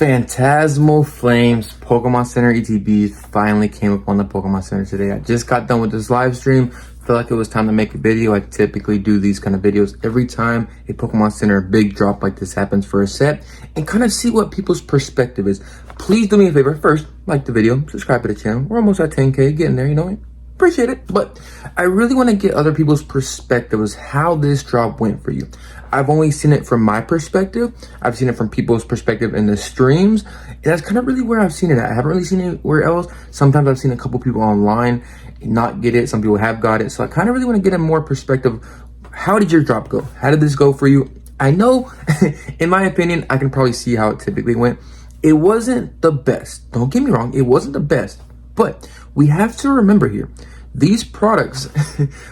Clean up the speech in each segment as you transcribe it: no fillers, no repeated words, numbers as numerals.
Phantasmal Flames Pokemon Center ETBs finally came up on the Pokemon Center today. I just got done with this live stream. Felt like it was time to make a video. I typically do these kind of videos every time a Pokemon Center big drop like this happens for a set and kind of see what people's perspective is. Please do me a favor. First, like the video, subscribe to the channel. We're almost at 10K, getting there, you know. Appreciate it. But I really want to get other people's perspectives how this drop went for you. I've only seen it from my perspective. I've seen it from people's perspective in the streams, and that's kind of really where I've seen it at. I haven't really seen it anywhere else. Sometimes I've seen a couple people online not get it. Some people have got it. So I kind of really want to get a more perspective. How did your drop go? How did this go for you? I know, in my opinion, I can probably see how it typically went. It wasn't the best. Don't get me wrong. It wasn't the best. But we have to remember here, these products,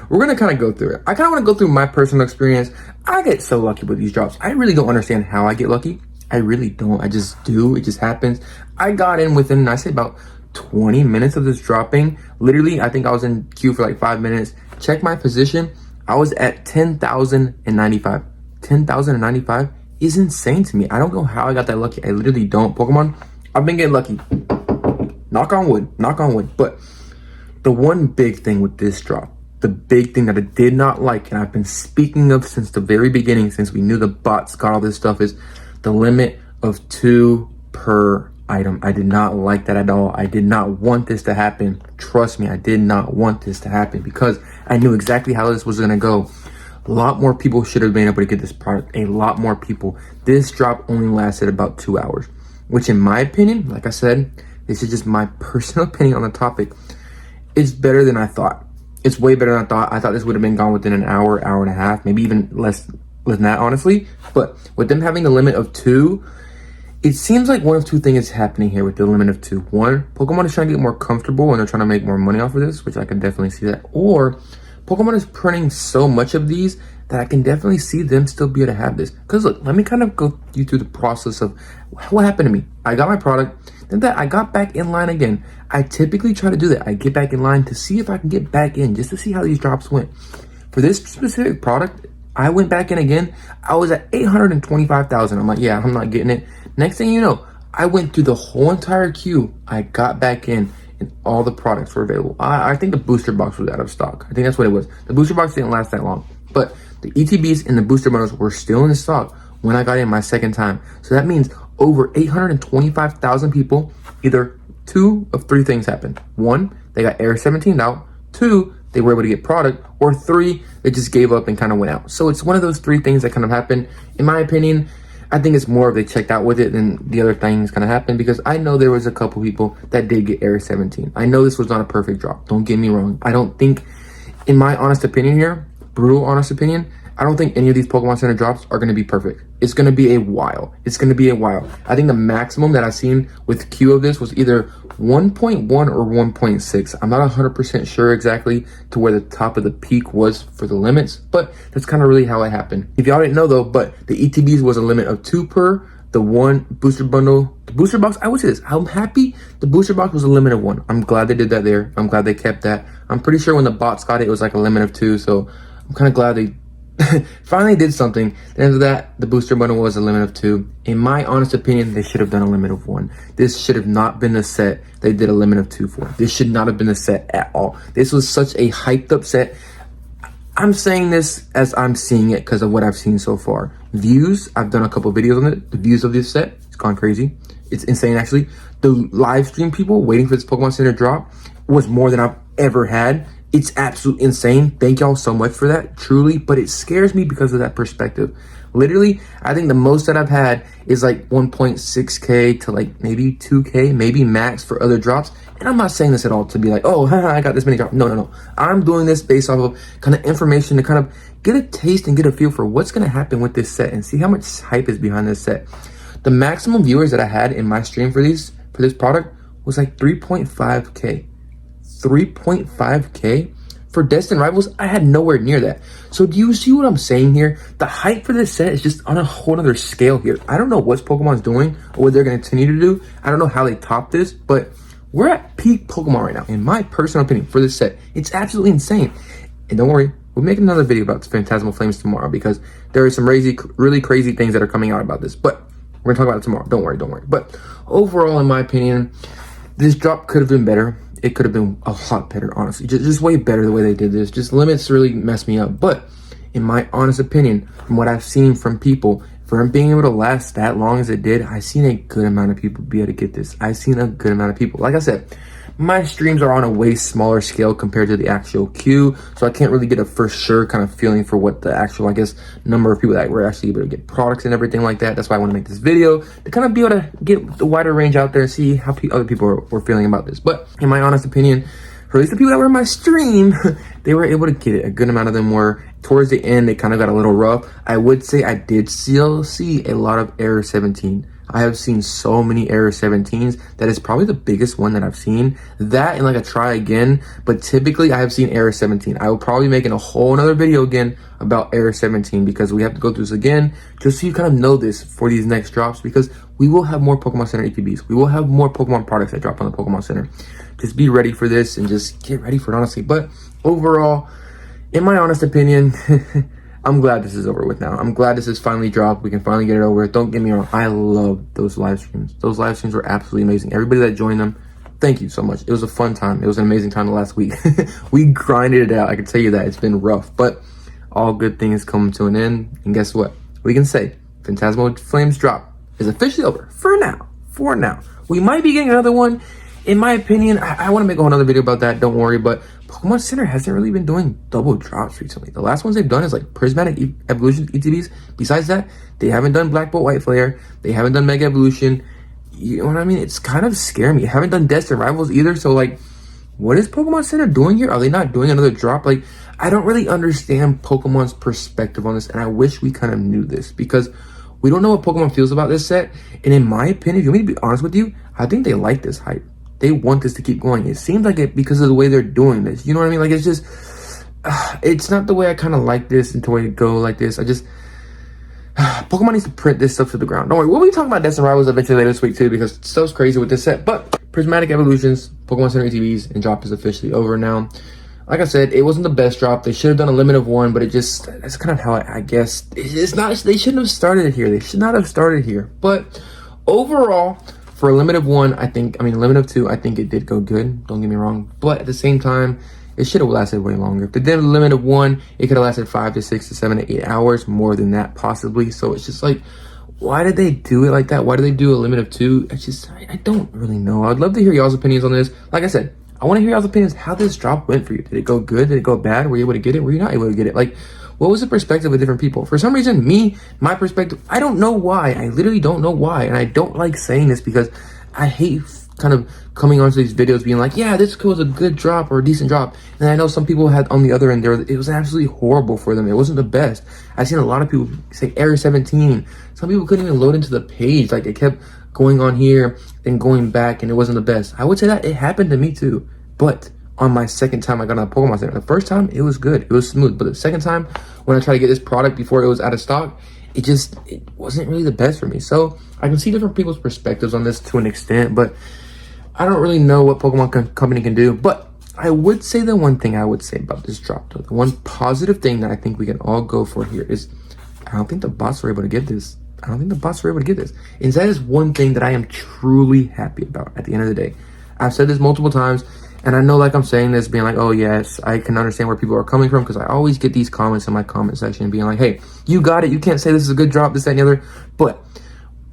we're going to kind of go through it. I kind of want to go through my personal experience. I get so lucky with these drops. I really don't understand how I get lucky. I really don't. I just do. It just happens. I got in within, I say, about 20 minutes of this dropping. Literally, I think I was in queue for like 5 minutes. Check my position. I was at 10,095. 10,095 is insane to me. I don't know how I got that lucky. I literally don't. Pokemon, I've been getting lucky. Knock on wood. Knock on wood. But the one big thing with this drop, the big thing that I did not like, and I've been speaking of since the very beginning, since we knew the bots got all this stuff, is the limit of 2 per item. I did not like that at all. I did not want this to happen. Trust me, I did not want this to happen because I knew exactly how this was going to go. A lot more people should have been able to get this product. A lot more people. This drop only lasted about 2 hours, which in my opinion, like I said, this is just my personal opinion on the topic, it's better than I thought. It's way better than I thought. I thought this would have been gone within an hour, hour and a half, maybe even less than that, honestly. But with them having the limit of 2, it seems like one of 2 things is happening here with the limit of 2. One, Pokemon is trying to get more comfortable and they're trying to make more money off of this, which I can definitely see that. Or Pokemon is printing so much of these that I can definitely see them still be able to have this. Because look, let me kind of go you through the process of what happened to me. I got my product, then that I got back in line again. I typically try to do that. I get back in line to see if I can get back in, just to see how these drops went. For this specific product, I went back in again. I was at 825,000. I'm like, yeah, I'm not getting it. Next thing you know, I went through the whole entire queue. I got back in and all the products were available. I think the booster box was out of stock. I think that's what it was. The booster box didn't last that long, but the ETBs and the booster bundles were still in stock when I got in my second time. So that means over 825,000 people, either 2 of 3 things happened. 1, they got Air 17 out. 2, they were able to get product. Or 3, they just gave up and kind of went out. So it's one of those 3 things that kind of happened. In my opinion, I think it's more of they checked out with it than the other things kind of happened, because I know there was a couple people that did get Air 17. I know this was not a perfect drop. Don't get me wrong. I don't think, in my honest opinion here, brutal honest opinion, I don't think any of these Pokemon Center drops are going to be perfect. It's going to be a while. It's going to be a while. I think the maximum that I've seen with Q of this was either 1.1 or 1.6. I'm not 100% sure exactly to where the top of the peak was for the limits, but that's kind of really how it happened. If y'all didn't know though, but the ETBs was a limit of 2 per. The 1 booster bundle, the booster box, I would say this, I'm happy the booster box was a limit of 1. I'm glad they did that there. I'm glad they kept that. I'm pretty sure when the bots got it, it was like a limit of 2. So I'm kind of glad they finally did something. At the end of that, the booster bundle was a limit of 2. In my honest opinion, they should have done a limit of 1. This should have not been the set they did a limit of 2 for. This should not have been the set at all. This was such a hyped up set. I'm saying this as I'm seeing it because of what I've seen so far. Views, I've done a couple videos on it. The views of this set, it's gone crazy. It's insane, actually. The live stream people waiting for this Pokemon Center drop was more than I've ever had. It's absolutely insane. Thank y'all so much for that, truly. But it scares me because of that perspective. Literally, I think the most that I've had is like 1.6K to like maybe 2K, maybe max for other drops. And I'm not saying this at all to be like, oh, I got this many drops. No. I'm doing this based off of kind of information to kind of get a taste and get a feel for what's going to happen with this set and see how much hype is behind this set. The maximum viewers that I had in my stream for this product was like 3.5K. 3.5K for Destined Rivals. I had nowhere near that. So do you see what I'm saying here? The hype for this set is just on a whole other scale here. I don't know what Pokemon's doing or what they're going to continue to do. I don't know how they top this, but we're at peak Pokemon right now, in my personal opinion, for this set. It's absolutely insane. And don't worry, we'll make another video about the Phantasmal Flames tomorrow because there are some really crazy things that are coming out about this. But We're gonna talk about it tomorrow. Don't worry. But overall, in my opinion, this drop could have been better. It could have been a lot better, honestly. Just way better the way they did this. Just limits really messed me up. But in my honest opinion, from what I've seen from people, for him being able to last that long as it did, I've seen a good amount of people be able to get this. I've seen a good amount of people. Like I said, my streams are on a way smaller scale compared to the actual queue, so I can't really get a for sure kind of feeling for what the actual, I guess, number of people that were actually able to get products and everything like that. That's why I want to make this video, to kind of be able to get the wider range out there and see how other people were feeling about this. But in my honest opinion, for at least the people that were in my stream, they were able to get it. A good amount of them were. Towards the end, it kind of got a little rough. I would say I did still see a lot of error 17. I have seen so many error 17s. That is probably the biggest one that I've seen. That and like a try again. But typically, I have seen error 17. I will probably be making a whole another video again about error 17 because we have to go through this again just so you kind of know this for these next drops, because we will have more Pokemon Center ETBs. We will have more Pokemon products that drop on the Pokemon Center. Just be ready for this and just get ready for it, honestly. But overall, in my honest opinion, I'm glad this is over with now. I'm glad this is finally dropped. We can finally get it over. Don't get me wrong. I love those live streams. Those live streams were absolutely amazing. Everybody that joined them, thank you so much. It was a fun time. It was an amazing time the last week. We grinded it out. I can tell you that. It's been rough, but all good things come to an end. And guess what? We can say Phantasmal Flames drop is officially over for now. For now. We might be getting another one. In my opinion, I want to make a whole other video about that. Don't worry, but Pokemon Center hasn't really been doing double drops recently. The last ones they've done is like Prismatic Evolution ETBs. Besides that, they haven't done Black Bolt White Flare. They haven't done Mega Evolution. You know what I mean? It's kind of scaring me. They haven't done Destined Rivals either. So like, what is Pokemon Center doing here? Are they not doing another drop? Like, I don't really understand Pokemon's perspective on this, and I wish we kind of knew this, because we don't know what Pokemon feels about this set. And in my opinion, if you want me to be honest with you, I think they like this hype. They want this to keep going. It seems like it because of the way they're doing this. You know what I mean? Like, it's just, it's not the way I kind of like this and the way to go like this. I just, Pokemon needs to print this stuff to the ground. Don't worry, we'll be talking about Destined Rivals eventually later this week too, because stuff's crazy with this set. But Prismatic Evolutions, Pokemon Center ETBs, and drop is officially over now. Like I said, it wasn't the best drop. They should have done a limit of one, but it just, that's kind of how I guess, it's not, they shouldn't have started it here. They should not have started here. But overall, for a limit of one, limit of two, I think it did go good. Don't get me wrong. But at the same time, it should have lasted way longer. If they did a limit of one, it could have lasted 5 to 6 to 7 to 8 hours, more than that possibly. So it's just like, why did they do it like that? Why did they do a limit of two? It's just, I don't really know. I'd love to hear y'all's opinions on this. Like I said, I want to hear y'all's opinions, how this drop went for you. Did it go good? Did it go bad? Were you able to get it? Were you not able to get it? Like, what was the perspective of different people? For some reason, my perspective, I don't know why. I literally don't know why. And I don't like saying this because I hate kind of coming onto these videos being like, yeah, this was a good drop or a decent drop. And I know some people had on the other end there, it was absolutely horrible for them. It wasn't the best. I've seen a lot of people say error 17. Some people couldn't even load into the page. Like, it kept going on here, then going back, and it wasn't the best. I would say that it happened to me too. But on my second time I got on a Pokemon Center, the first time it was good, it was smooth. But the second time when I tried to get this product before it was out of stock, it wasn't really the best for me. So I can see different people's perspectives on this to an extent, but I don't really know what Pokemon company can do. But I would say the one thing I would say about this drop, though, the one positive thing that I think we can all go for here is, I don't think the bots were able to get this. And that is one thing that I am truly happy about at the end of the day. I've said this multiple times, and I know, like, I'm saying this being like, oh yes, I can understand where people are coming from, because I always get these comments in my comment section being like, hey, you got it, you can't say this is a good drop, this, that, and the other. But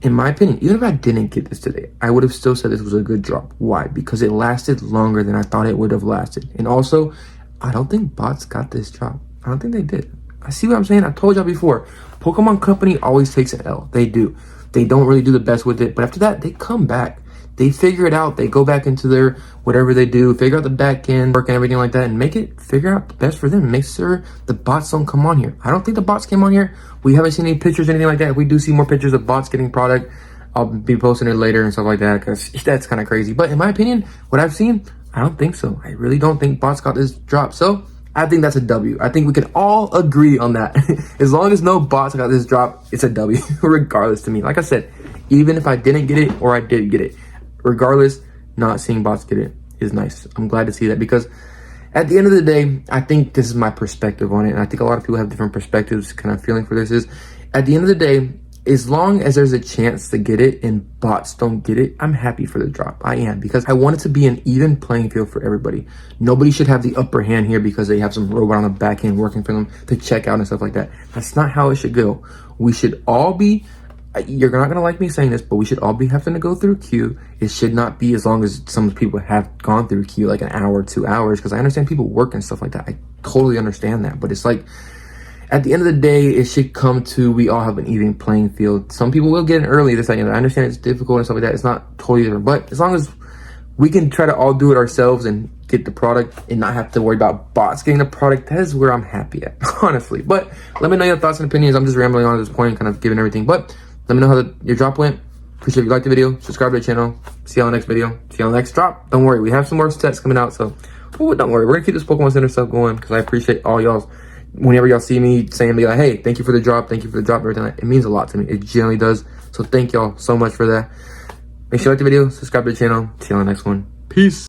in my opinion, even if I didn't get this today, I would have still said this was a good drop. Why? Because it lasted longer than I thought it would have lasted. And also, I don't think bots got this drop. I don't think they did. I see what I'm saying. I told y'all before, Pokemon Company always takes an L. They do. They don't really do the best with it, but after that, they come back. They figure it out. They go back into their whatever they do, figure out the back end work and everything like that, and figure out the best for them. Make sure the bots don't come on here. I don't think the bots came on here. We haven't seen any pictures or anything like that. If we do see more pictures of bots getting product, I'll be posting it later and stuff like that, because that's kind of crazy. But in my opinion, what I've seen, I don't think so. I really don't think bots got this drop. So I think that's a W. I think we can all agree on that. As long as no bots got this drop, it's a W, regardless to me. Like I said, even if I didn't get it or I did get it, regardless, not seeing bots get it is nice. I'm glad to see that, because at the end of the day, I think this is my perspective on it. And I think a lot of people have different perspectives. Kind of feeling for this is, at the end of the day, as long as there's a chance to get it and bots don't get it, I'm happy for the drop. I am, because I want it to be an even playing field for everybody. Nobody should have the upper hand here because they have some robot on the back end working for them to check out and stuff like that. That's not how it should go. We should all be, you're not gonna like me saying this, but we should all be having to go through queue. It should not be as long as some people have gone through queue, like an hour, 2 hours, because I understand people work and stuff like that. I totally understand that, but it's like, at the end of the day, it should come to, we all have an even playing field. Some people will get in early, this, like, I understand it's difficult and stuff like that. It's not totally different, but as long as we can try to all do it ourselves and get the product and not have to worry about bots getting the product, that is where I'm happy at, honestly. But let me know your thoughts and opinions. I'm just rambling on at this point, kind of giving everything, but let me know how your drop went. Appreciate if you liked the video, subscribe to the channel. See you on the next video, see you on the next drop. Don't worry, we have some more sets coming out, so don't worry, we're gonna keep this Pokemon Center stuff going, because I appreciate all y'all's, whenever y'all see me saying, be like, hey, thank you for the drop, everything, it means a lot to me. It generally does. So thank y'all so much for that. Make sure you like the video, subscribe to the channel. See you on the next one. Peace.